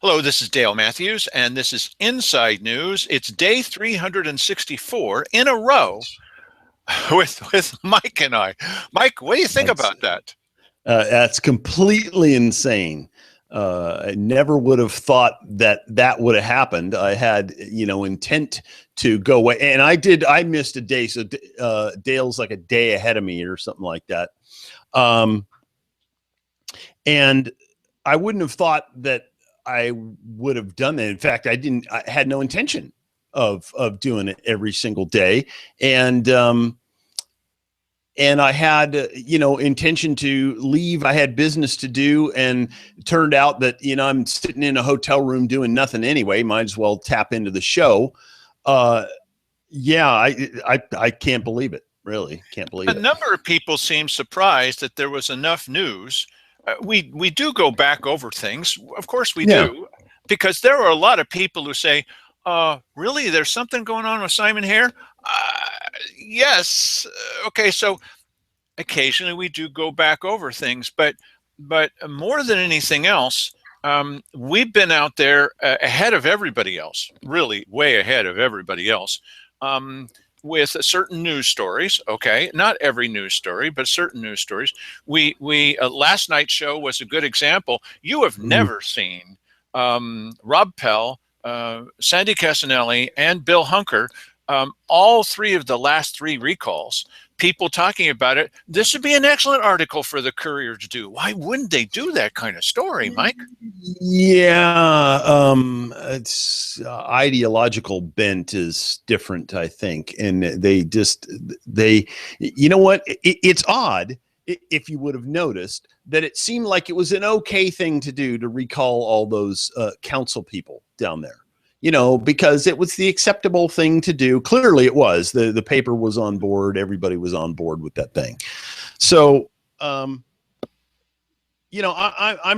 Hello, this is Dale Matthews, and this is Inside News. It's day 364 in a row with Mike and I. Mike, what do you think about that? That's completely insane. I never would have thought that that would have happened. I had, intent to go away, and I did. I missed a day, so Dale's like a day ahead of me or something like that. And I wouldn't have thought that I would have done that. In fact, I had no intention of doing it every single day. And I had, intention to leave. I had business to do, and it turned out that, I'm sitting in a hotel room doing nothing anyway. Might as well tap into the show. Yeah, I can't believe it. Really can't believe it. A number of people seem surprised that there was enough news. We do go back over things. Of course we do, because there are a lot of people who say, really, there's something going on with Simon Hare? Yes. Okay, so occasionally we do go back over things, but more than anything else, we've been out there ahead of everybody else, really way ahead of everybody else, with certain news stories. Okay, not every news story, but certain news stories. We last night's show was a good example. You have never seen Rob Pell, Sandy Casanelli, and Bill Hunker, all three of the last three recalls, people talking about it. This would be an excellent article for the Courier to do. Why wouldn't they do that kind of story, Mike? Yeah, it's ideological bent is different, I think, and you know what? It's odd, if you would have noticed, that it seemed like it was an okay thing to do to recall all those council people down there. Because it was the acceptable thing to do. Clearly it was. The paper was on board. Everybody was on board with that thing. So, I'm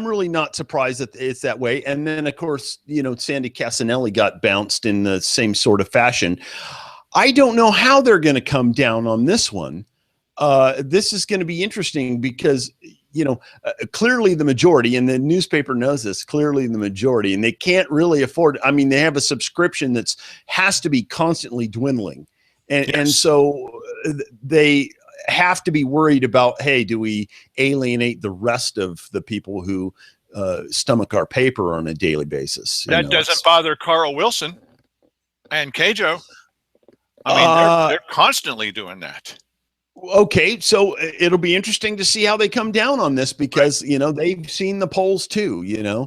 really not surprised that it's that way. And then, of course, Sandy Casanelli got bounced in the same sort of fashion. I don't know how they're going to come down on this one. This is going to be interesting because clearly the majority, and the newspaper knows this, clearly the majority, and they can't really afford. I mean, they have a subscription that's has to be constantly dwindling. And so they have to be worried about, hey, do we alienate the rest of the people who stomach our paper on a daily basis? That doesn't bother Carl Wilson and Kjo. I mean, they're constantly doing that. Okay, so it'll be interesting to see how they come down on this, because they've seen the polls too. Yeah,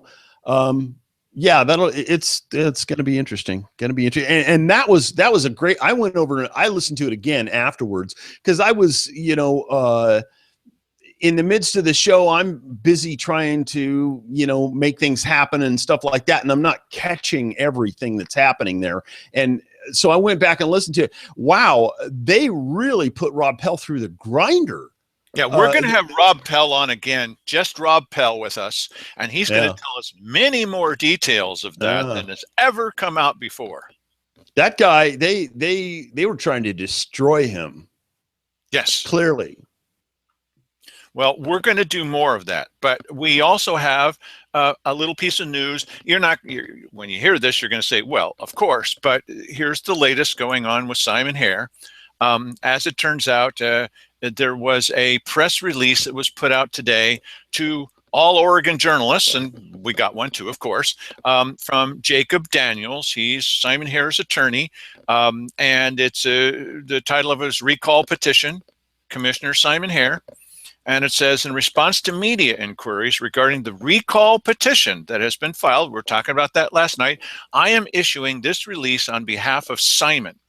it's going to be interesting. And that was a great. I went over and I listened to it again afterwards, because I was in the midst of the show. I'm busy trying to make things happen and stuff like that, and I'm not catching everything that's happening there. And so I went back and listened to it. Wow, they really put Rob Pell through the grinder. Yeah, we're going to have Rob Pell on again, just Rob Pell with us, and he's going to tell us many more details of that than has ever come out before. That guy, they were trying to destroy him. Yes, clearly. Well, we're going to do more of that, but we also have a little piece of news. When you hear this, you're going to say, well, of course, but here's the latest going on with Simon Hare. As it turns out, there was a press release that was put out today to all Oregon journalists, and we got one too, of course, from Jacob Daniels. He's Simon Hare's attorney, and it's the title of his recall petition, Commissioner Simon Hare. And it says, in response to media inquiries regarding the recall petition that has been filed, we were talking about that last night, I am issuing this release on behalf of Simon.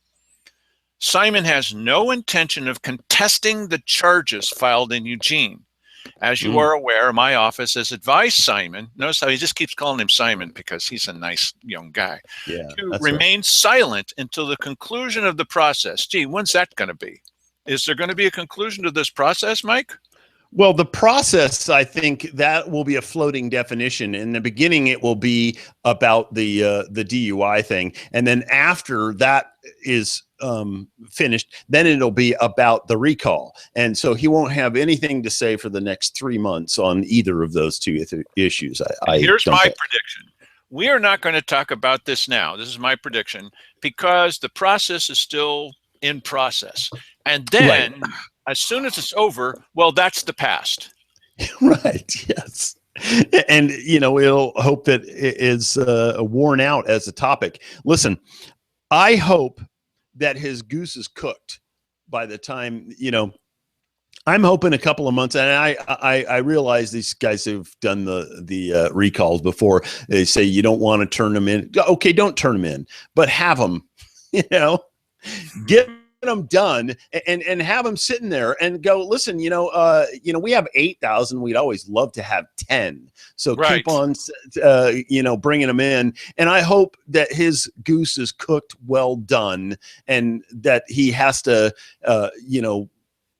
Simon has no intention of contesting the charges filed in Eugene. As you are aware, my office has advised Simon, notice how he just keeps calling him Simon because he's a nice young guy, to remain silent until the conclusion of the process. Gee, when's that going to be? Is there going to be a conclusion to this process, Mike? Well, the process, I think that will be a floating definition. In the beginning, it will be about the DUI thing. And then after that is finished, then it'll be about the recall. And so he won't have anything to say for the next 3 months on either of those two issues. Here's my prediction. we are not going to talk about this now. This is my prediction, because the process is still in process. And then Right. as soon as it's over, well, that's the past. Right. Yes. And, we'll hope that it is worn out as a topic. Listen, I hope that his goose is cooked by the time, I'm hoping a couple of months, and I realize these guys who've done the recalls before. They say you don't want to turn them in. Okay, don't turn them in, but have them, get them done, and have them sitting there and go. Listen, we have 8,000. We'd always love to have 10. So Right. keep on, bringing them in. And I hope that his goose is cooked, well done, and that he has to,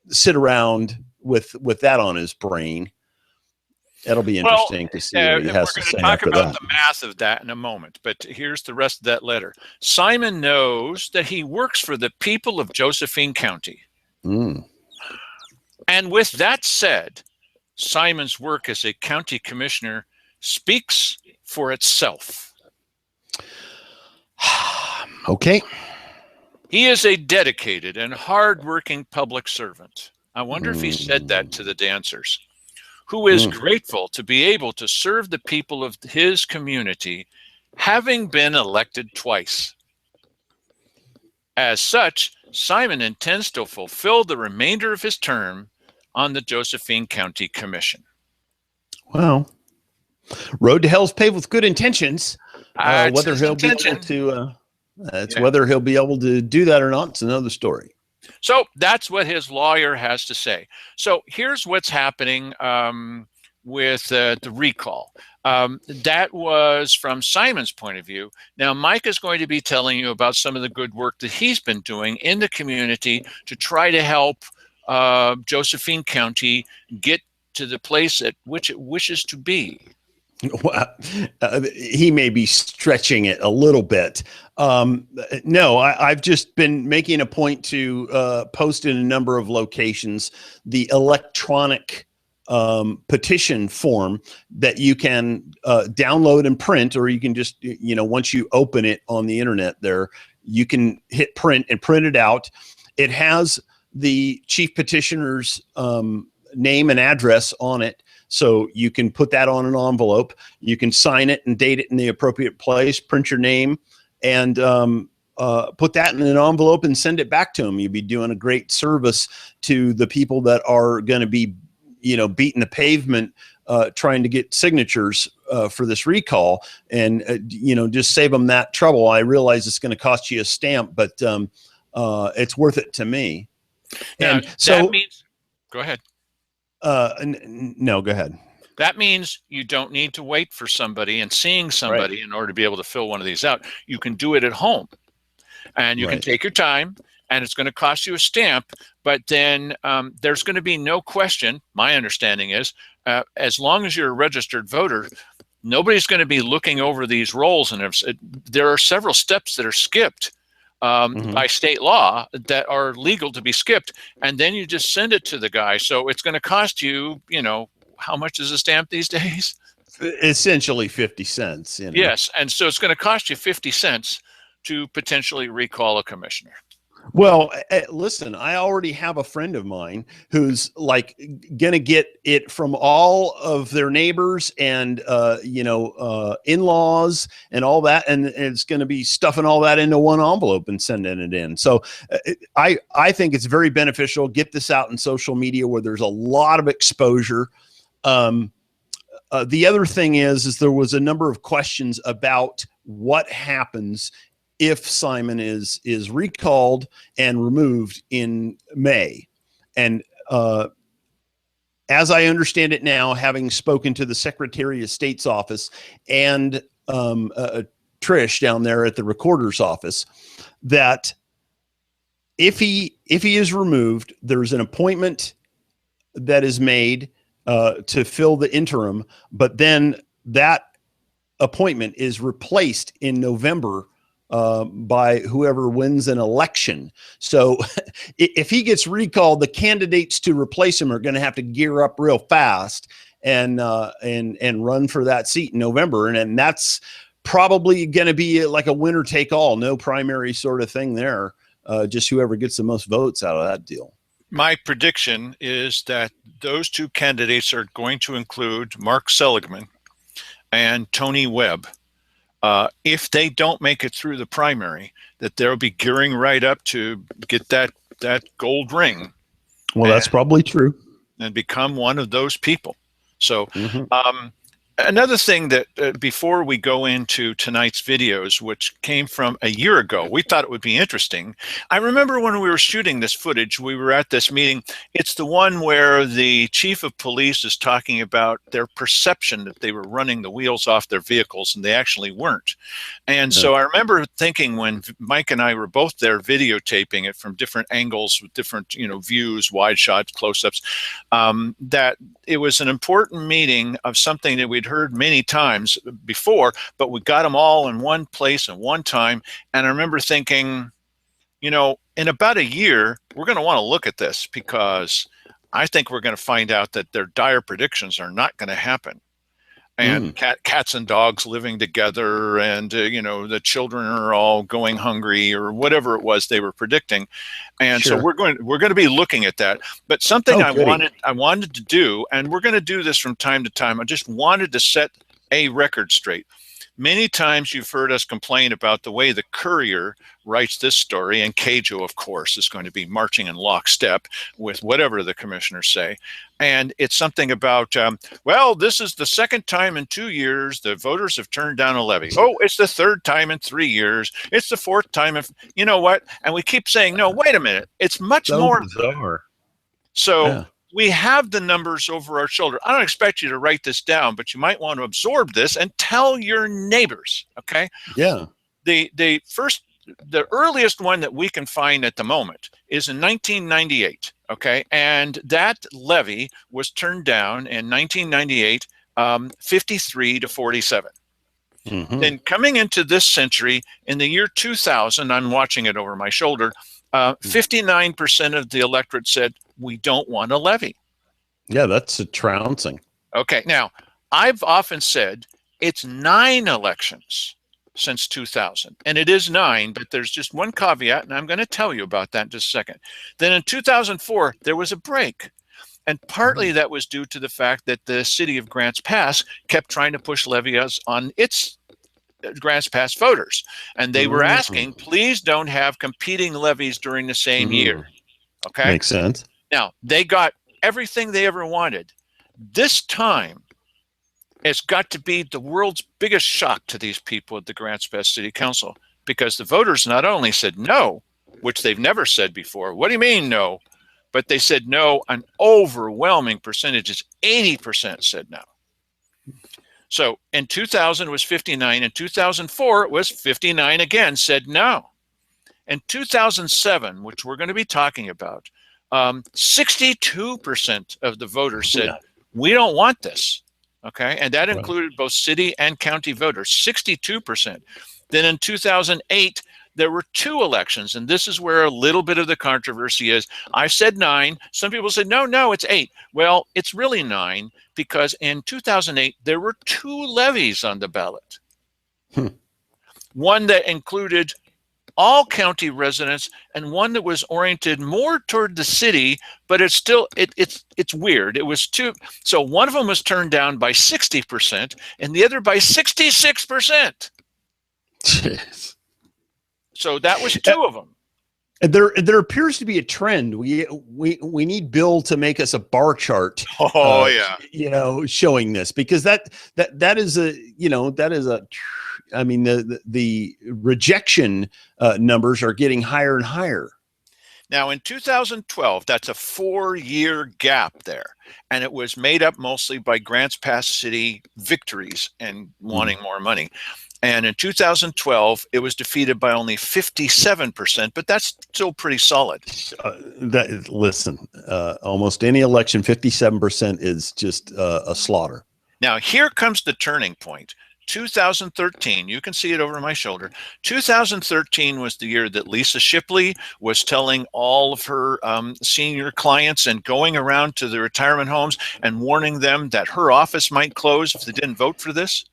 sit around with that on his brain. That'll be interesting to see what he has to say we're going to talk after about that. the math of that in a moment, but here's the rest of that letter. Simon knows that he works for the people of Josephine County. And with that said, Simon's work as a county commissioner speaks for itself. Okay. He is a dedicated and hardworking public servant. I wonder if he said that to the dancers, who is grateful to be able to serve the people of his community, having been elected twice. As such, Simon intends to fulfill the remainder of his term on the Josephine County Commission. Well, road to hell's paved with good intentions. Whether he'll be able to... whether he'll be able to do that or not, it's another story. So that's what his lawyer has to say. So here's what's happening with the recall. That was from Simon's point of view. Now, Mike is going to be telling you about some of the good work that he's been doing in the community to try to help Josephine County get to the place at which it wishes to be. Well, he may be stretching it a little bit. No, I've just been making a point to post in a number of locations the electronic petition form that you can download and print, or you can just, once you open it on the internet there, you can hit print and print it out. It has the chief petitioner's name and address on it. So you can put that on an envelope. You can sign it and date it in the appropriate place, print your name, and put that in an envelope and send it back to them. You'd be doing a great service to the people that are going to be, beating the pavement, trying to get signatures for this recall, and, just save them that trouble. I realize it's going to cost you a stamp, but it's worth it to me. Now, and so that means, go ahead. No, go ahead. That means you don't need to wait for somebody and seeing somebody in order to be able to fill one of these out. You can do it at home, and you can take your time, and it's going to cost you a stamp, but then there's going to be no question. My understanding is, as long as you're a registered voter, nobody's going to be looking over these rolls, and there are several steps that are skipped by state law that are legal to be skipped, and then you just send it to the guy. So it's going to cost you, how much is a stamp these days? Essentially 50 cents. Yes, and so it's going to cost you 50 cents to potentially recall a commissioner. Well, listen, I already have a friend of mine who's like going to get it from all of their neighbors and, in-laws and all that. And it's going to be stuffing all that into one envelope and sending it in. So I think it's very beneficial. Get this out in social media where there's a lot of exposure. The other thing is there was a number of questions about what happens if Simon is recalled and removed in May. And as I understand it now, having spoken to the Secretary of State's office and Trish down there at the recorder's office, that if he is removed, there's an appointment that is made to fill the interim, but then that appointment is replaced in November by whoever wins an election. So if he gets recalled, the candidates to replace him are going to have to gear up real fast and run for that seat in November. And that's probably going to be like a winner take all, no primary sort of thing there. Just whoever gets the most votes out of that deal. My prediction is that those two candidates are going to include Mark Seligman and Tony Webb. If they don't make it through the primary, that they'll be gearing right up to get that gold ring. Well, that's probably true. And become one of those people. So another thing that before we go into tonight's videos, which came from a year ago, we thought it would be interesting. I remember when we were shooting this footage, we were at this meeting. It's the one where the chief of police is talking about their perception that they were running the wheels off their vehicles, and they actually weren't. And so I remember thinking when Mike and I were both there videotaping it from different angles with different, views, wide shots, close-ups, that it was an important meeting of something that we'd heard many times before, but we got them all in one place at one time. And I remember thinking, in about a year, we're going to want to look at this, because I think we're going to find out that their dire predictions are not going to happen. And cats and dogs living together, and the children are all going hungry, or whatever it was they were predicting. And so we're going to be looking at that. But something I wanted to do, and we're going to do this from time to time, I just wanted to set a record straight. Many times you've heard us complain about the way the Courier writes this story, and Cajo, of course, is going to be marching in lockstep with whatever the commissioners say. And it's something about, well, this is the second time in 2 years the voters have turned down a levy. Oh, it's the third time in 3 years. It's the fourth time. You know what? And we keep saying, no, wait a minute. It's much more bizarre. So we have the numbers over our shoulder. I don't expect you to write this down, but you might want to absorb this and tell your neighbors, okay? Yeah. The earliest one that we can find at the moment is in 1998, okay? And that levy was turned down in 1998, 53 to 47. Then coming into this century, in the year 2000, I'm watching it over my shoulder, 59% of the electorate said, we don't want a levy. Yeah, that's a trouncing. Okay, now, I've often said it's 9 elections since 2000, and it is 9, but there's just one caveat, and I'm going to tell you about that in just a second. Then in 2004, there was a break, and partly that was due to the fact that the city of Grants Pass kept trying to push levies on its Grants Pass voters, and they were asking, please don't have competing levies during the same year. Okay, makes sense. Now, they got everything they ever wanted. This time, it's got to be the world's biggest shock to these people at the Grants Pass City Council, because the voters not only said no, which they've never said before. What do you mean no? But they said no, an overwhelming percentage, 80% said no. So in 2000 it was 59. In 2004 it was 59 again, said no. In 2007, which we're going to be talking about, 62% of the voters said, we don't want this. Okay, and that included both city and county voters, 62%. Then in 2008, there were 2 elections, and this is where a little bit of the controversy is. I said 9. Some people said, no, it's 8. Well, it's really 9, because in 2008, there were 2 levies on the ballot. One that included all county residents, and one that was oriented more toward the city, but it's still, it's weird. It was 2. So one of them was turned down by 60% and the other by 66%. Jeez. So that was 2 of them. There appears to be a trend. We need Bill to make us a bar chart. Showing this, because that is a I mean, the rejection numbers are getting higher and higher. Now, in 2012, that's a 4-year gap there, and it was made up mostly by Grants Pass City victories and wanting more money. And in 2012, it was defeated by only 57%, but that's still pretty solid. Almost any election, 57% is just a slaughter. Now, here comes the turning point. 2013, you can see it over my shoulder. 2013 was the year that Lisa Shipley was telling all of her senior clients and going around to the retirement homes and warning them that her office might close if they didn't vote for this.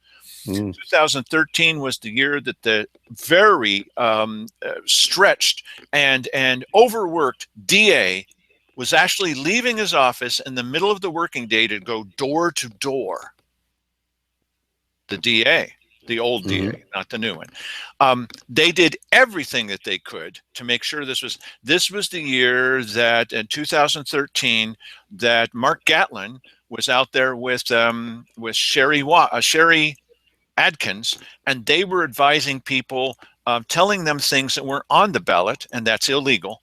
Mm. 2013 was the year that the very stretched and overworked DA was actually leaving his office in the middle of the working day to go door to door. The DA, the old Mm-hmm. DA, not the new one. They did everything that they could to make sure this was the year that in 2013 that Mark Gatlin was out there with Sherry Adkins, and they were advising people, telling them things that weren't on the ballot, and that's illegal.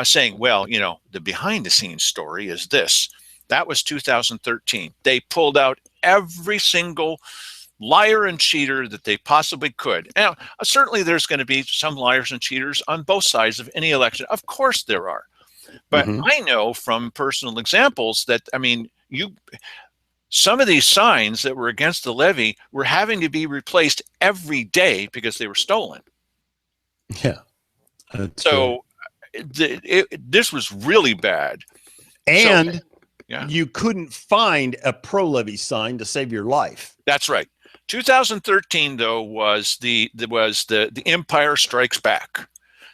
Saying, well, the behind the scenes story is this. That was 2013. They pulled out every single liar and cheater that they possibly could. Now, certainly there's going to be some liars and cheaters on both sides of any election. Of course there are. But Mm-hmm. I know from personal examples that, some of these signs that were against the levy were having to be replaced every day because they were stolen. Yeah. So this was really bad. And yeah, you couldn't find a pro-levy sign to save your life. That's right. 2013, though, was the Empire Strikes Back.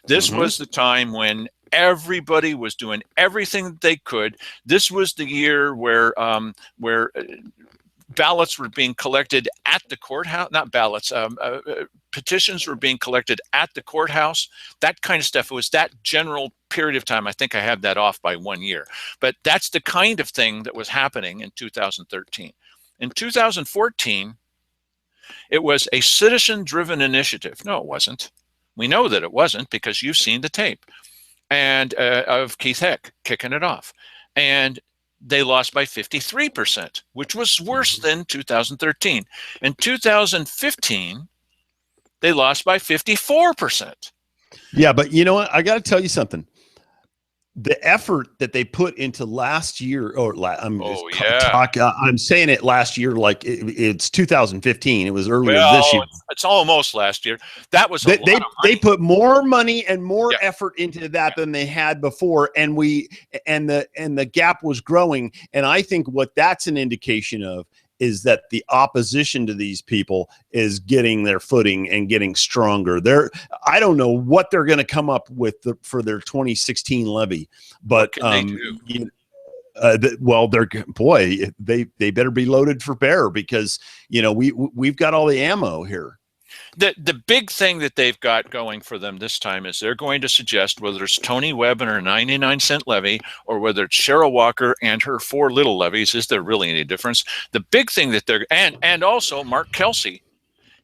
This Mm-hmm. was the time when everybody was doing everything that they could. This was the year where ballots were being collected at the courthouse. Not ballots. Petitions were being collected at the courthouse. That kind of stuff. It was that general period of time. I think I have that off by 1 year. But that's the kind of thing that was happening in 2013. In 2014, it was a citizen-driven initiative. No, it wasn't. We know that it wasn't because you've seen the tape and of Keith Heck kicking it off. And they lost by 53%, which was worse than 2013. In 2015, they lost by 54%. Yeah, but you know what? I got to tell you something. The effort that they put into last year, I'm saying it last year like it's 2015. It was earlier this year. It's almost last year. That was a lot of money. They put more money and more effort into that than they had before, and the gap was growing. And I think what that's an indication of is that the opposition to these people is getting their footing and getting stronger. I don't know what they're going to come up with for their 2016 levy, but they better be loaded for bear because we've got all the ammo here. The big thing that they've got going for them this time is they're going to suggest whether it's Tony Webb and her 99-cent levy or whether it's Cheryl Walker and her 4 little levies. Is there really any difference? The big thing that and also Mark Kelsey,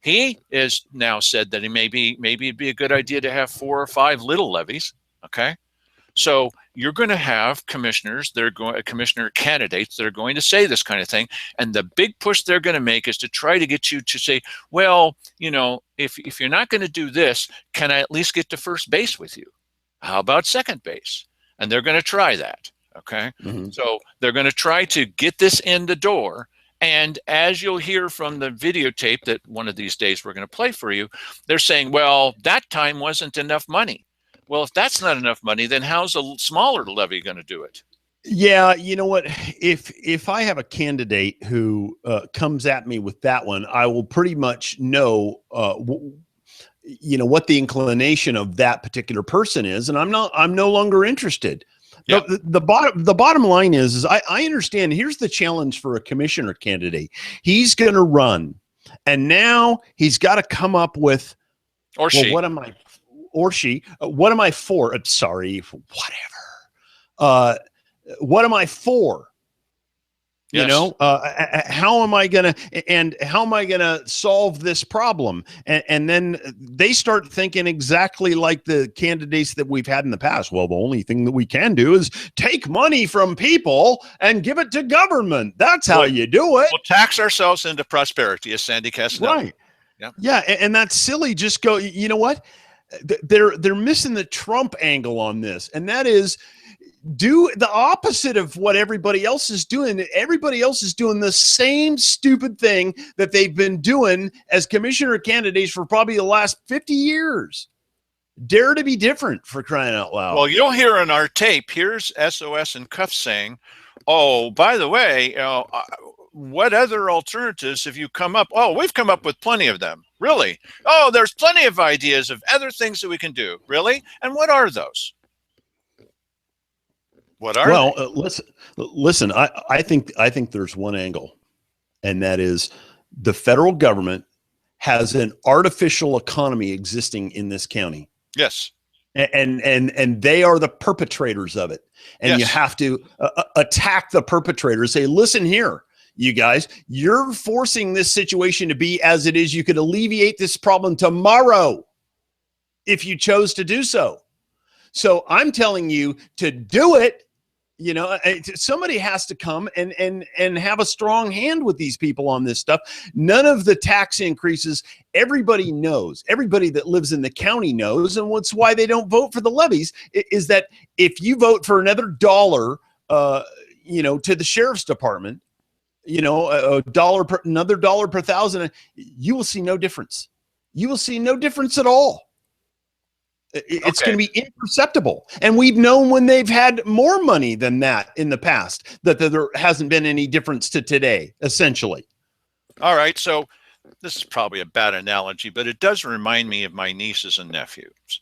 he has now said that maybe it'd be a good idea to have 4 or 5 little levies. Okay. So you're going to have commissioner candidates that are going to say this kind of thing. And the big push they're going to make is to try to get you to say, well, if you're not going to do this, can I at least get to first base with you? How about second base? And they're going to try that. Okay. Mm-hmm. So they're going to try to get this in the door. And as you'll hear from the videotape that one of these days we're going to play for you, they're saying, well, that time wasn't enough money. Well, if that's not enough money, then how's a smaller levy going to do it? Yeah, you know what? If I have a candidate who comes at me with that one, I will pretty much know, what the inclination of that particular person is, and I'm no longer interested. Yep. The bottom line is I understand. Here's the challenge for a commissioner candidate. He's going to run, and now he's got to come up with, what am I? Or she, what am I for? Sorry, whatever. What am I for? Yes. How am I gonna solve this problem? And then they start thinking exactly like the candidates that we've had in the past. Well, the only thing that we can do is take money from people and give it to government. That's how you do it. We'll tax ourselves into prosperity, as Sandy Casanelli. Right. Yeah, and that's silly. Just go. You know what? They're missing the Trump angle on this, and that is do the opposite of what everybody else is doing. Everybody else is doing the same stupid thing that they've been doing as commissioner candidates for probably the last 50 years. Dare to be different, for crying out loud. Well, you'll hear on our tape, here's SOS and Cuff saying, oh, by the way, what other alternatives have you come up? Oh, we've come up with plenty of them. Really? Oh, there's plenty of ideas of other things that we can do. Really? And what are those? What are Well, they? listen. I think there's one angle, and that is the federal government has an artificial economy existing in this county. Yes. And they are the perpetrators of it. And Yes. you have to attack the perpetrators. Say, listen here, you guys, you're forcing this situation to be as it is. You could alleviate this problem tomorrow if you chose to do so. So I'm telling you to do it. You know, somebody has to come and have a strong hand with these people on this stuff. None of the tax increases, everybody knows, everybody that lives in the county knows, and what's why they don't vote for the levies is that if you vote for another dollar, you know, to the sheriff's department, you know, another dollar per thousand, you will see no difference. You will see no difference at all. It's going to be imperceptible. And we've known when they've had more money than that in the past, that there hasn't been any difference to today, essentially. All right. So this is probably a bad analogy, but it does remind me of my nieces and nephews.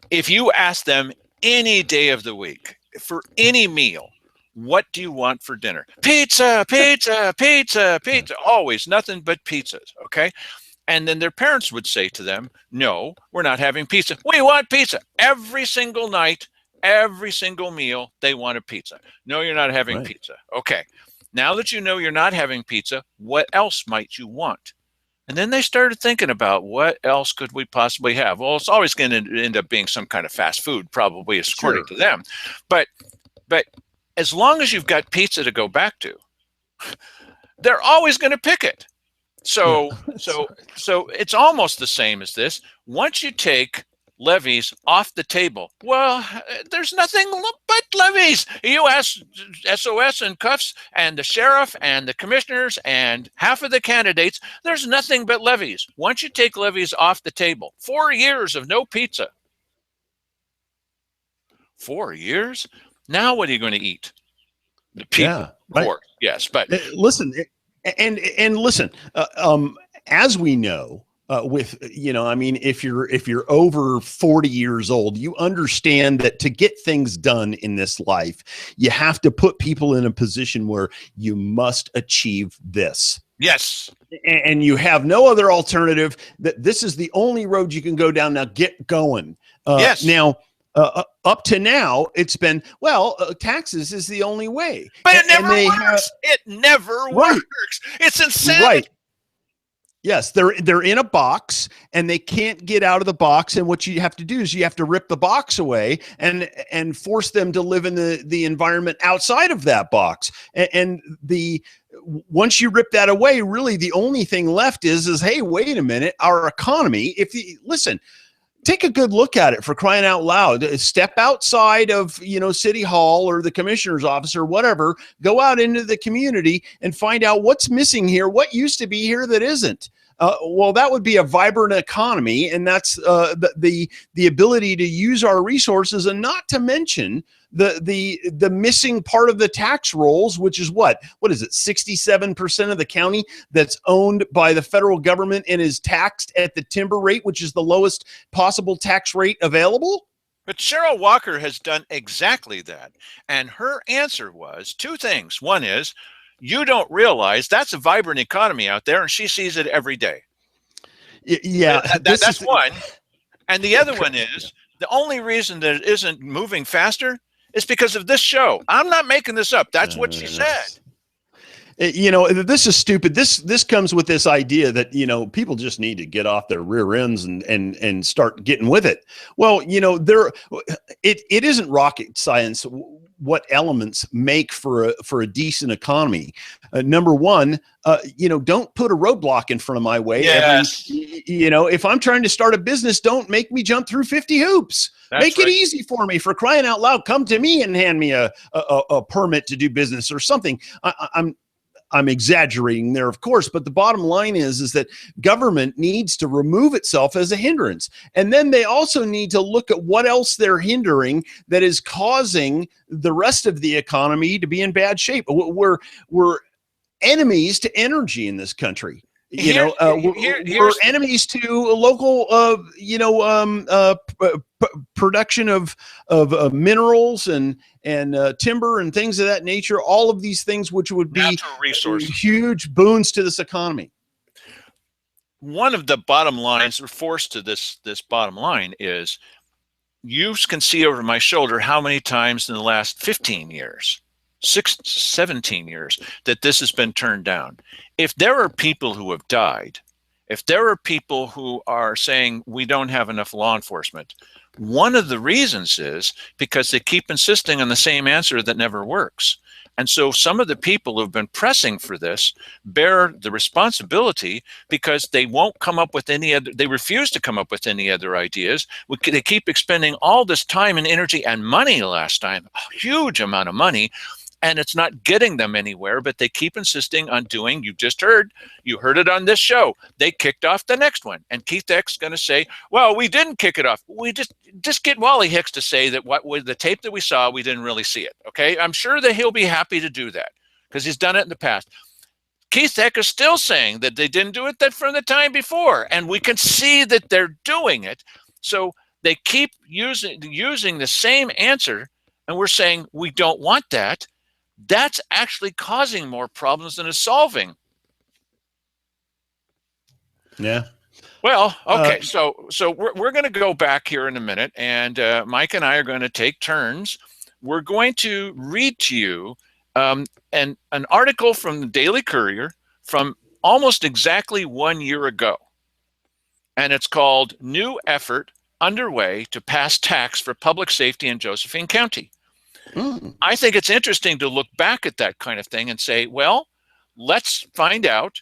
If you ask them any day of the week for any meal, what do you want for dinner? Pizza, pizza, pizza, pizza. Always nothing but pizzas. Okay. And then their parents would say to them, no, we're not having pizza. We want pizza. Every single night, every single meal, they want a pizza. No, you're not having pizza. Okay. Now that you know you're not having pizza, what else might you want? And then they started thinking about what else could we possibly have? Well, it's always going to end up being some kind of fast food, probably, according to them. But as long as you've got pizza to go back to, they're always going to pick it. So it's almost the same as this. Once you take levies off the table, well, there's nothing but levies. You ask SOS and Cuffs and the sheriff and the commissioners and half of the candidates, there's nothing but levies. Once you take levies off the table, 4 years of no pizza. 4 years? Now what are you going to eat? The people, yeah, of course. Yes, but listen. And listen, as we know, with, you know, I mean, if you're over 40 years old, you understand that to get things done in this life, you have to put people in a position where you must achieve this. yes. And you have no other alternative, that this is the only road you can go down. Now get going. Yes. Now, up to now, it's been, taxes is the only way. But it never works. It never works. It's insanity. Right. Yes, they're in a box and they can't get out of the box. And what you have to do is you have to rip the box away and force them to live in the environment outside of that box. And once you rip that away, really the only thing left is hey, wait a minute, our economy. Listen. Take a good look at it, for crying out loud. Step outside of, you know, City Hall or the commissioner's office or whatever. Go out into the community and find out what's missing here, what used to be here that isn't. Well, that would be a vibrant economy, and that's the ability to use our resources, and not to mention the missing part of the tax rolls, which is what is it? 67% of the county that's owned by the federal government and is taxed at the timber rate, which is the lowest possible tax rate available. But Cheryl Walker has done exactly that. And her answer was two things. One is, you don't realize that's a vibrant economy out there, and she sees it every day. Yeah. That's one. And the other one is, the only reason that it isn't moving faster is because of this show. I'm not making this up. That's what she said. You know, this is stupid. This comes with this idea that, you know, people just need to get off their rear ends and start getting with it. Well, you know, it isn't rocket science what elements make for a decent economy. Number one, you know, don't put a roadblock in front of my way. Yes. You know, if I'm trying to start a business, don't make me jump through 50 hoops. Make it easy for me, for crying out loud. Come to me and hand me a permit to do business or something. I'm exaggerating there, of course, but the bottom line is that government needs to remove itself as a hindrance. And then they also need to look at what else they're hindering that is causing the rest of the economy to be in bad shape. We're enemies to energy in this country. We're enemies to local, production of minerals and timber and things of that nature. All of these things, which would be huge boons to this economy. One of the bottom lines, or forced to this bottom line, is you can see over my shoulder how many times in the last 15 years, 17 years, that this has been turned down. If there are people who have died, if there are people who are saying we don't have enough law enforcement, one of the reasons is because they keep insisting on the same answer that never works. And so some of the people who've been pressing for this bear the responsibility because they won't come up with any other, they refuse to come up with any other ideas. They keep expending all this time and energy and money last time, a huge amount of money, and it's not getting them anywhere, but they keep insisting on doing, you heard it on this show. They kicked off the next one. And Keith Eck's going to say, well, we didn't kick it off. We just get Wally Hicks to say that what with the tape that we saw, we didn't really see it. Okay. I'm sure that he'll be happy to do that because he's done it in the past. Keith Eck is still saying that they didn't do it that from the time before. And we can see that they're doing it. So they keep using the same answer. And we're saying we don't want that. That's actually causing more problems than it's solving. Yeah. Well, okay. So we're going to go back here in a minute, and Mike and I are going to take turns. We're going to read to you an article from the Daily Courier from almost exactly 1 year ago, and it's called "New Effort Underway to Pass Tax for Public Safety in Josephine County." I think it's interesting to look back at that kind of thing and say, well, let's find out,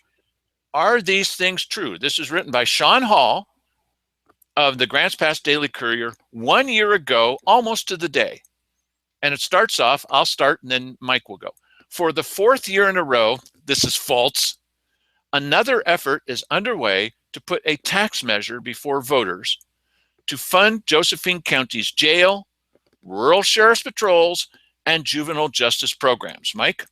are these things true? This is written by Sean Hall of the Grants Pass Daily Courier 1 year ago, almost to the day. And it starts off, I'll start and then Mike will go. For the fourth year in a row, this is false. Another effort is underway to put a tax measure before voters to fund Josephine County's jail, rural sheriff's patrols, and juvenile justice programs. Mike?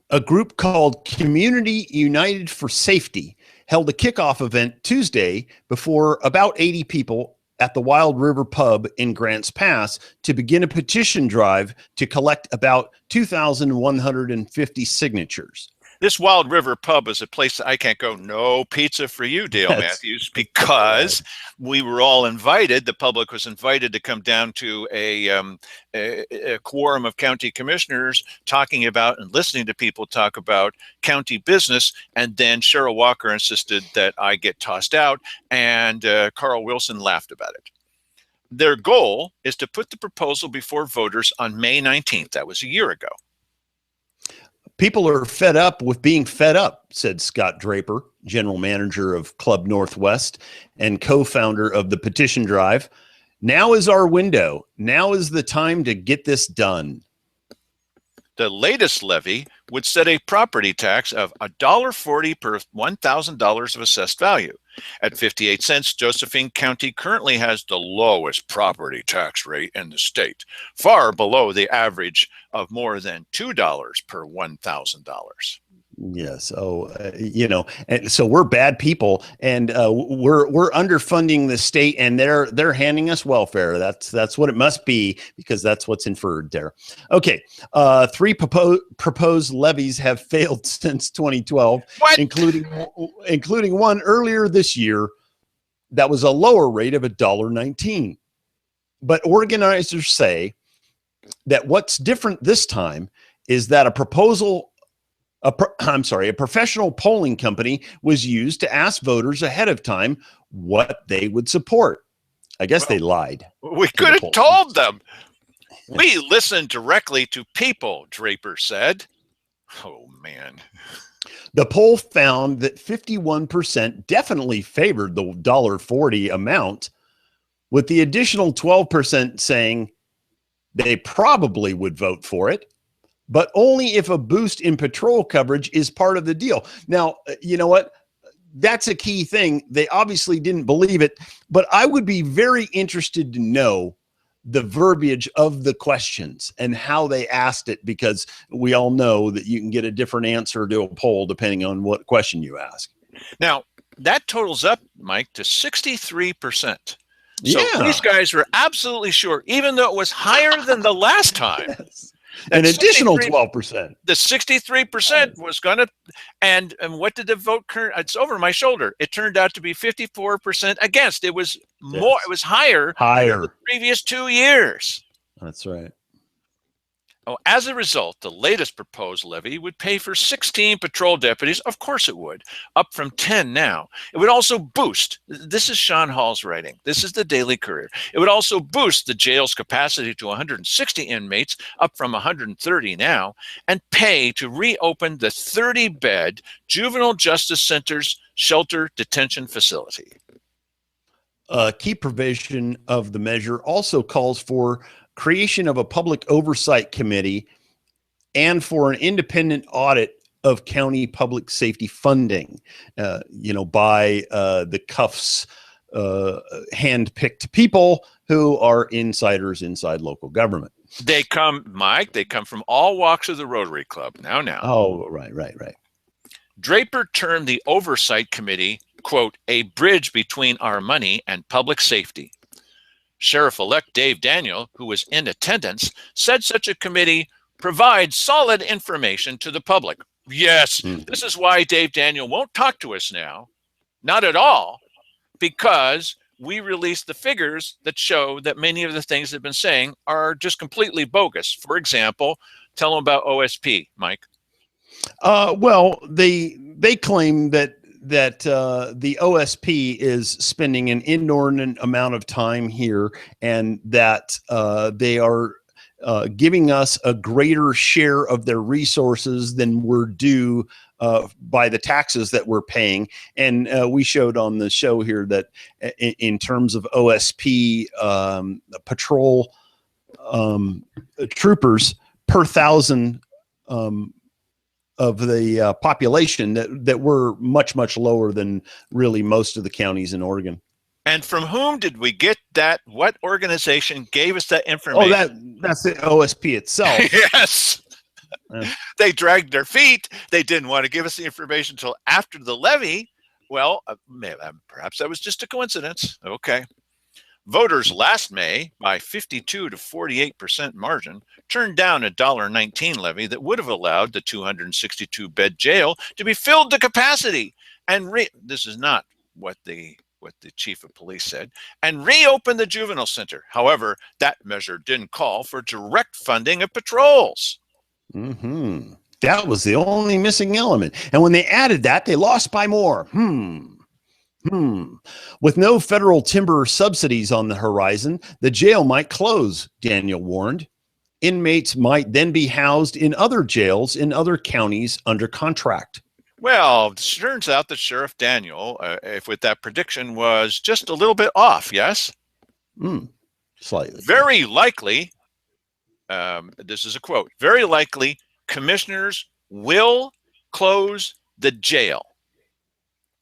A group called Community United for Safety held a kickoff event Tuesday before about 80 people at the Wild River Pub in Grants Pass to begin a petition drive to collect about 2,150 signatures. This Wild River Pub is a place that I can't go. No pizza for you, Dale Matthews, because we were all invited. The public was invited to come down to a quorum of county commissioners talking about and listening to people talk about county business. And then Cheryl Walker insisted that I get tossed out, and Carl Wilson laughed about it. Their goal is to put the proposal before voters on May 19th. That was a year ago. People are fed up with being fed up, said Scott Draper, general manager of Club Northwest and co-founder of the petition drive. Now is our window. Now is the time to get this done. The latest levy would set a property tax of $1.40 per $1,000 of assessed value. At 58 cents, Josephine County currently has the lowest property tax rate in the state, far below the average of more than $2 per $1,000. Yes. Oh, and so we're bad people, and we're underfunding the state, and they're handing us welfare. That's what it must be, because that's what's inferred there. Okay. 3 proposed levies have failed since 2012, including one earlier this year that was a lower rate of $1.19. But organizers say that what's different this time is that a professional polling company was used to ask voters ahead of time what they would support. I guess they lied. We could have told them. We listened directly to people, Draper said. Oh, man. The poll found that 51% definitely favored the $1.40 amount, with the additional 12% saying they probably would vote for it. but only if a boost in patrol coverage is part of the deal. Now, you know what? That's a key thing. They obviously didn't believe it, but I would be very interested to know the verbiage of the questions and how they asked it, because we all know that you can get a different answer to a poll depending on what question you ask. Now, that totals up, Mike, to 63%. So Yeah. these guys were absolutely sure, even though it was higher than the last time. Yes. An additional 12%. The 63% was going to, and what did the vote? It's over my shoulder. It turned out to be 54% against. It was more. It was higher than the previous 2 years. That's right. Oh, as a result, the latest proposed levy would pay for 16 patrol deputies. Of course it would, up from 10 now. It would also boost, this is Sean Hall's writing, this is the Daily Courier. It would also boost the jail's capacity to 160 inmates, up from 130 now, and pay to reopen the 30-bed Juvenile Justice Center's shelter detention facility. A key provision of the measure also calls for creation of a public oversight committee and for an independent audit of county public safety funding, by the cuffs, hand-picked people who are insiders inside local government. They come, Mike, they come from all walks of the Rotary Club. Now. Oh, right. Draper termed the Oversight Committee, quote, a bridge between our money and public safety. Sheriff-elect Dave Daniel, who was in attendance, said such a committee provides solid information to the public. Yes, This is why Dave Daniel won't talk to us now. Not at all, because we released the figures that show that many of the things they've been saying are just completely bogus. For example, tell them about OSP, Mike. Well, they claim that the OSP is spending an inordinate amount of time here, and that they are giving us a greater share of their resources than we're due by the taxes that we're paying. And we showed on the show here that in terms of OSP patrol troopers per thousand of the population, that we're much, much lower than really most of the counties in Oregon. And from whom did we get that? What organization gave us that information? Oh, that's the OSP itself. Yes. They dragged their feet. They didn't want to give us the information until after the levy. Well, perhaps that was just a coincidence. Okay. Voters last May, by 52 to 48% margin, turned down a $1.19 levy that would have allowed the 262-bed jail to be filled to capacity. And this is not what the chief of police said, and reopen the juvenile center. However, that measure didn't call for direct funding of patrols. That was the only missing element. And when they added that, they lost by more. With no federal timber subsidies on the horizon, the jail might close, Daniel warned. Inmates might then be housed in other jails in other counties under contract. Well, it turns out that Sheriff Daniel, if with that prediction, was just a little bit off, yes? Slightly. Very likely, this is a quote, very likely commissioners will close the jail.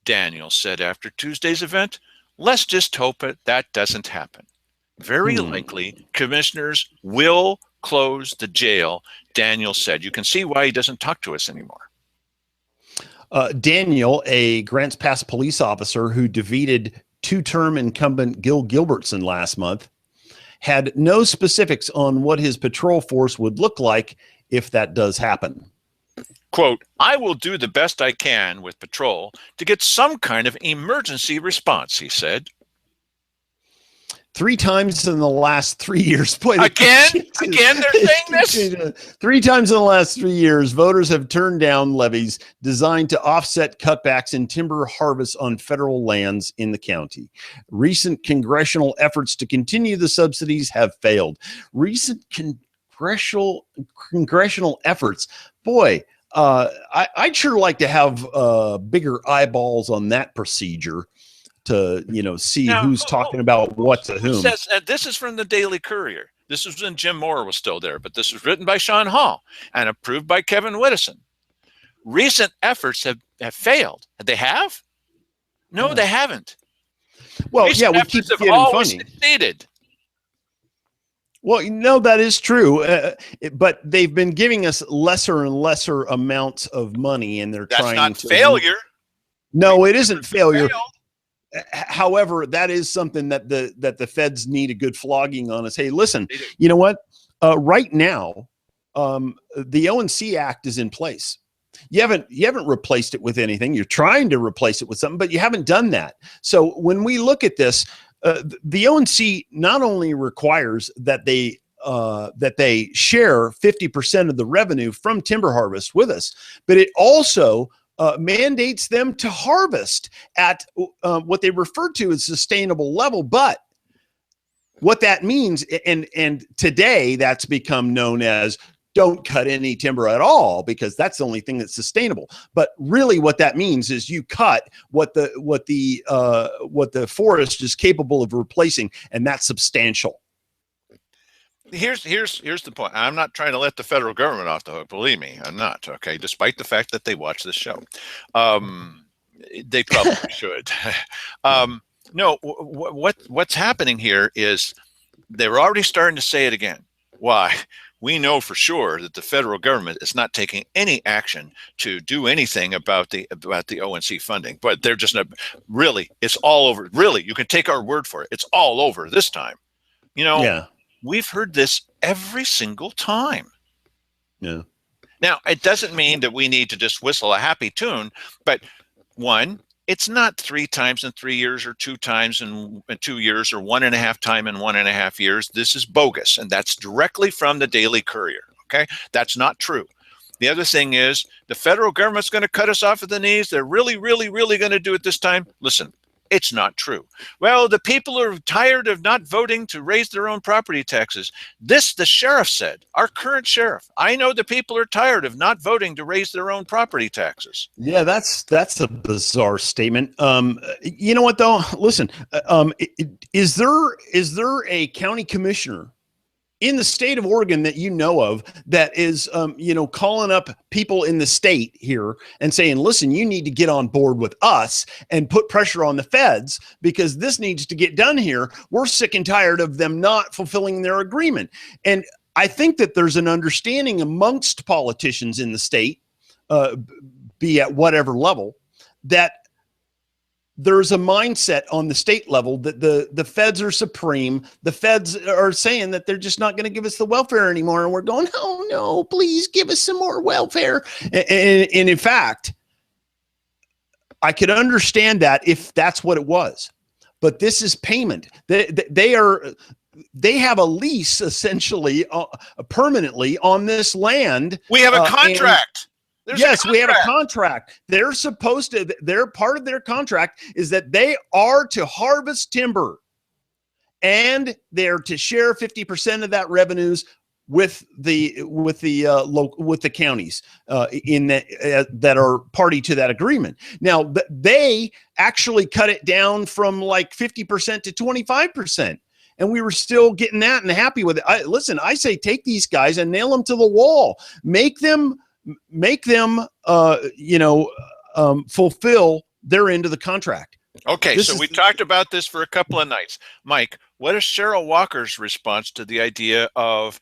Daniel said after Tuesday's event, let's just hope that doesn't happen. Very likely commissioners will close the jail, Daniel said. You can see why he doesn't talk to us anymore. Daniel, a Grants Pass police officer who defeated two-term incumbent Gil Gilbertson last month, had no specifics on what his patrol force would look like if that does happen. Quote, I will do the best I can with patrol to get some kind of emergency response, he said. 3 times in the last 3 years. Boy, again, they're saying this? 3 times in the last 3 years, voters have turned down levies designed to offset cutbacks in timber harvests on federal lands in the county. Recent congressional efforts to continue the subsidies have failed. Recent congressional efforts. Boy, I'd sure like to have bigger eyeballs on that procedure to see now, who's talking about what to whom. Says, this is from the Daily Courier. This was when Jim Moore was still there, but this was written by Sean Hall and approved by Kevin Whittison. Recent efforts have failed. They have? No, they haven't. Well, Recent we efforts keep have getting always funding. succeeded. Well, that is true, but they've been giving us lesser and lesser amounts of money, and they're trying That's not to failure. No, it isn't failure. Failed. However, that is something that the feds need a good flogging on us. Hey, listen, you know what? Right now, the O&C Act is in place. You haven't replaced it with anything. You're trying to replace it with something, but you haven't done that. So when we look at this, the O&C not only requires that they share 50% of the revenue from timber harvest with us, but it also mandates them to harvest at what they refer to as sustainable level. But what that means, and today that's become known as don't cut any timber at all, because that's the only thing that's sustainable. But really what that means is you cut what the forest is capable of replacing, and that's substantial. Here's the point. I'm not trying to let the federal government off the hook. Believe me, I'm not. Okay, despite the fact that they watch this show, they probably should. No, what's happening here is they're already starting to say it again. Why? We know for sure that the federal government is not taking any action to do anything about the O&C funding, but they're just not really. It's all over. Really, you can take our word for it. It's all over this time. Yeah. We've heard this every single time. Yeah. Now, it doesn't mean that we need to just whistle a happy tune, but one, it's not 3 times in 3 years or 2 times in 2 years or 1.5 times in 1.5 years. This is bogus, and that's directly from the Daily Courier. Okay, that's not true. The other thing is the federal government's going to cut us off at the knees. They're really, really, really going to do it this time. Listen, it's not true. Well, the people are tired of not voting to raise their own property taxes. This, the sheriff said, our current sheriff. I know the people are tired of not voting to raise their own property taxes. Yeah, that's a bizarre statement. You know what though? Listen, is there a county commissioner in the state of Oregon that you know of that is, calling up people in the state here and saying, listen, you need to get on board with us and put pressure on the feds because this needs to get done here. We're sick and tired of them not fulfilling their agreement. And I think that there's an understanding amongst politicians in the state, be at whatever level, that there's a mindset on the state level that the feds are supreme. The feds are saying that they're just not going to give us the welfare anymore. And we're going, oh no, please give us some more welfare. And in fact, I could understand that if that's what it was, but this is payment. They have a lease essentially permanently on this land. We have a contract. Yes, we have a contract. They're supposed to, they're part of their contract is that they are to harvest timber and they're to share 50% of that revenues with the counties that are party to that agreement. Now, they actually cut it down from like 50% to 25%. And we were still getting that and happy with it. Listen, I say take these guys and nail them to the wall. Make them fulfill their end of the contract. Okay, so we talked about this for a couple of nights. Mike, what is Cheryl Walker's response to the idea of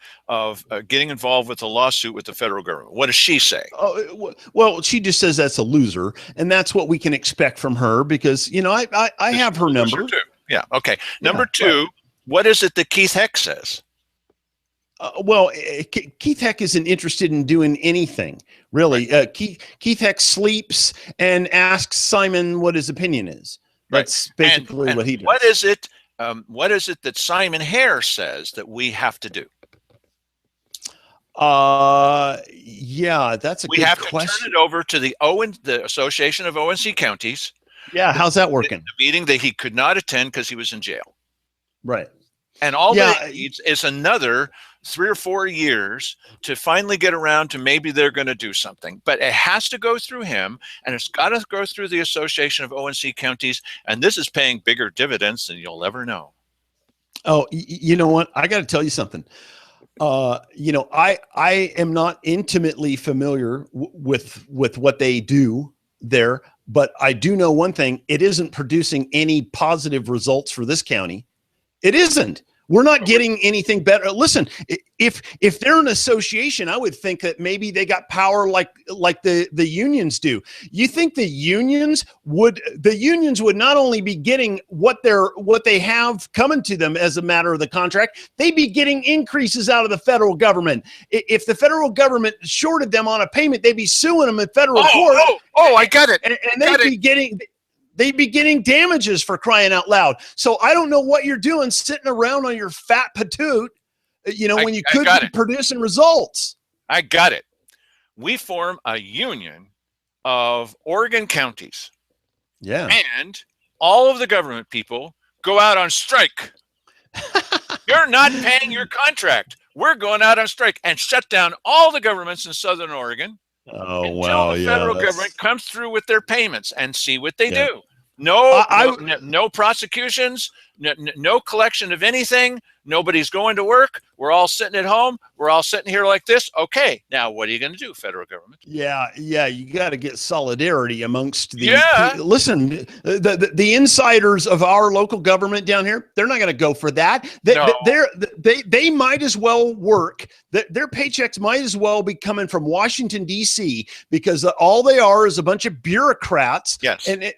getting involved with a lawsuit with the federal government? What does she say? Well, she just says that's a loser, and that's what we can expect from her because, I have her number. Too. Yeah, okay. Number two, what is it that Keith Heck says? Keith Heck isn't interested in doing anything, really. Keith Heck sleeps and asks Simon what his opinion is. That's basically what he does. What is it that Simon Hare says that we have to do? Yeah, that's a good question. We have to turn it over to the Association of O&C Counties. Yeah, how's that working? The meeting that he could not attend because he was in jail. Right. And all that it needs is another 3 or 4 years to finally get around to maybe they're going to do something. But it has to go through him, and it's got to go through the Association of O&C Counties, and this is paying bigger dividends than you'll ever know. Oh, you know what? I got to tell you something. I am not intimately familiar with what they do there, but I do know one thing: it isn't producing any positive results for this county. It isn't. We're not getting anything better. Listen, if they're an association, I would think that maybe they got power like the unions do. You think the unions would not only be getting what they have coming to them as a matter of the contract, they'd be getting increases out of the federal government. If the federal government shorted them on a payment, they'd be suing them in federal court. I got it. And they'd be getting damages, for crying out loud. So I don't know what you're doing sitting around on your fat patoot, when you could be producing results. I got it. We form a union of Oregon counties. Yeah. And all of the government people go out on strike. You're not paying your contract. We're going out on strike and shut down all the governments in Southern Oregon. Oh, until the federal government comes through with their payments and see what they do. No prosecutions, no collection of anything. Nobody's going to work. We're all sitting at home. We're all sitting here like this. Okay, now what are you going to do, federal government? Yeah, you got to get solidarity amongst the. Listen, the insiders of our local government down here, they're not going to go for that. They might as well work. Their paychecks might as well be coming from Washington D.C. because all they are is a bunch of bureaucrats. Yes, and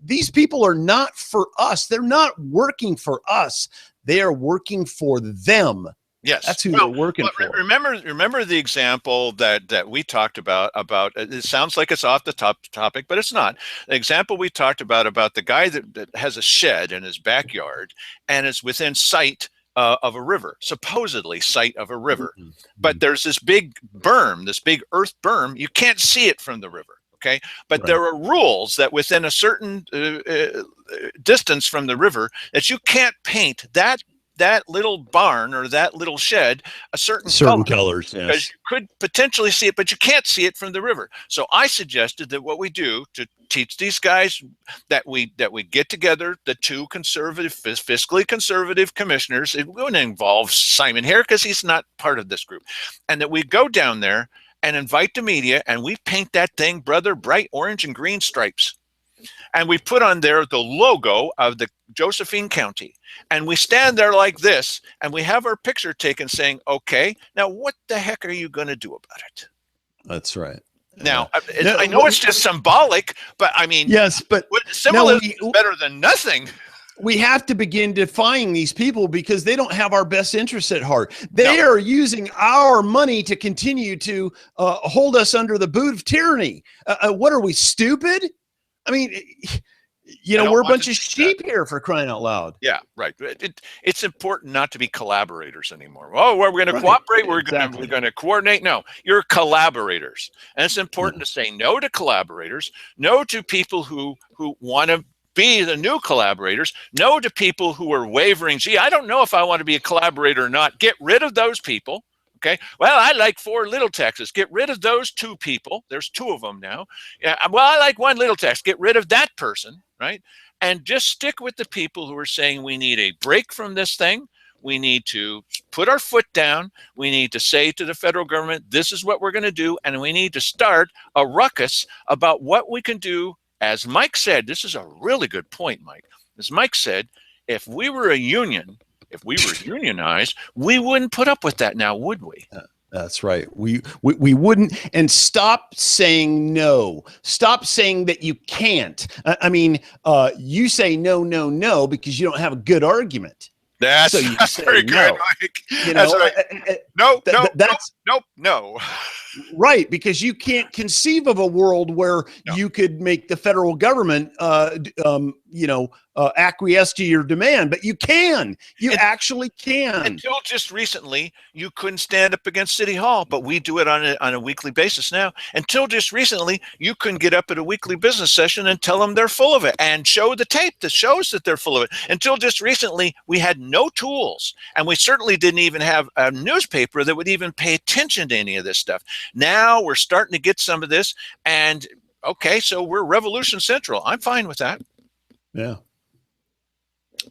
these people are not for us. They're not working for us. They are working for them. Yes, that's who they're working for. Remember the example that we talked about. It sounds like it's off the topic, but it's not. The example we talked about the guy that has a shed in his backyard and is within sight of a river, supposedly sight of a river. Mm-hmm. But there's this big berm, this big earth berm. You can't see it from the river. Okay, but there are rules that within a certain distance from the river that you can't paint that little barn or that little shed a certain colors, yes. Because you could potentially see it, but you can't see it from the river. So I suggested that what we do to teach these guys that we get together, the two fiscally conservative commissioners. It wouldn't involve Simon here because he's not part of this group, and that we go down there and invite the media, and we paint that thing, brother, bright orange and green stripes. And we put on there the logo of the Josephine County. And we stand there like this, and we have our picture taken saying, okay, now what the heck are you going to do about it? That's right. Now, I know it's just symbolic, but I mean, yes, but symbolism is better than nothing. We have to begin defying these people because they don't have our best interests at heart. They are using our money to continue to hold us under the boot of tyranny. What are we, stupid? I mean, we're a bunch of sheep here, for crying out loud. Yeah, right. It's important not to be collaborators anymore. Oh, we're going to cooperate. We're going to coordinate. No, you're collaborators. And it's important to say no to collaborators, no to people who want to be the new collaborators, no to people who are wavering. Gee, I don't know if I want to be a collaborator or not. Get rid of those people. Okay. Well, I like 4 little Texas. Get rid of those 2 people. There's 2 of them now. Yeah. Well, I like 1 little Tex. Get rid of that person. Right. And just stick with the people who are saying we need a break from this thing. We need to put our foot down. We need to say to the federal government, this is what we're going to do. And we need to start a ruckus about what we can do. As Mike said, this is a really good point, Mike. As Mike said, if we were a union, if we were unionized, we wouldn't put up with that now, would we? That's right. We wouldn't. And stop saying no. Stop saying that you can't. I mean, you say no because you don't have a good argument. That's very good, Mike. That's right. No. Right, because you can't conceive of a world where you could make the federal government, acquiesce to your demand, but you can. You actually can. Until just recently, you couldn't stand up against City Hall, but we do it on a weekly basis now. Until just recently, you couldn't get up at a weekly business session and tell them they're full of it and show the tape that shows that they're full of it. Until just recently, we had no tools, and we certainly didn't even have a newspaper that would even pay attention to any of this stuff. Now we're starting to get some of this, and okay, so we're Revolution Central. I'm fine with that. Yeah.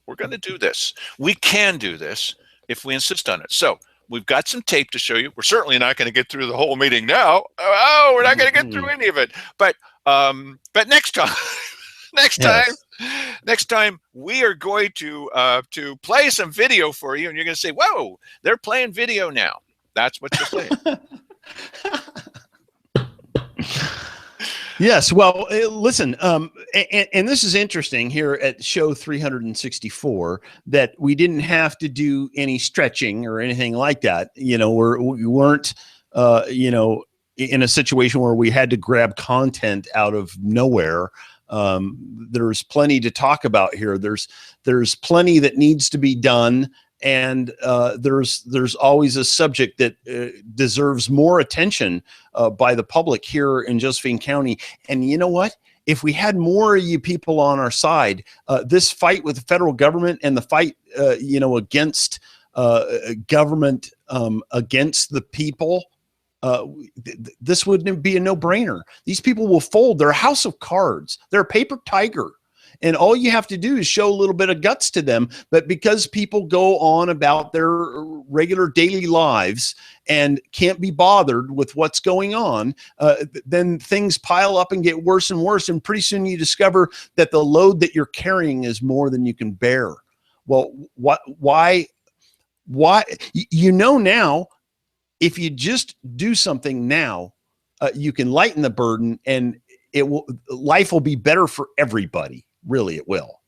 We're going to do this. We can do this if we insist on it. So we've got some tape to show you. We're certainly not going to get through the whole meeting now. Oh, we're not going to get through any of it. But next time, Yes. next time we are going to play some video for you, and you're going to say, "Whoa, they're playing video now." That's what you'll say. Yes. Well, listen, and this is interesting here at show 364 that we didn't have to do any stretching or anything like that. You know, we weren't, in a situation where we had to grab content out of nowhere. There's plenty to talk about here. There's plenty that needs to be done. And there's always a subject that deserves more attention by the public here in Josephine County. And you know what? If we had more of you people on our side, this fight with the federal government and the fight, against government, against the people, this wouldn't be a no-brainer. These people will fold. They're a house of cards. They're a paper tiger. And all you have to do is show a little bit of guts to them. But because people go on about their regular daily lives and can't be bothered with what's going on, then things pile up and get worse and worse. And pretty soon you discover that the load that you're carrying is more than you can bear. Well, why? Now, if you just do something now, you can lighten the burden, and life will be better for everybody. Really, it will.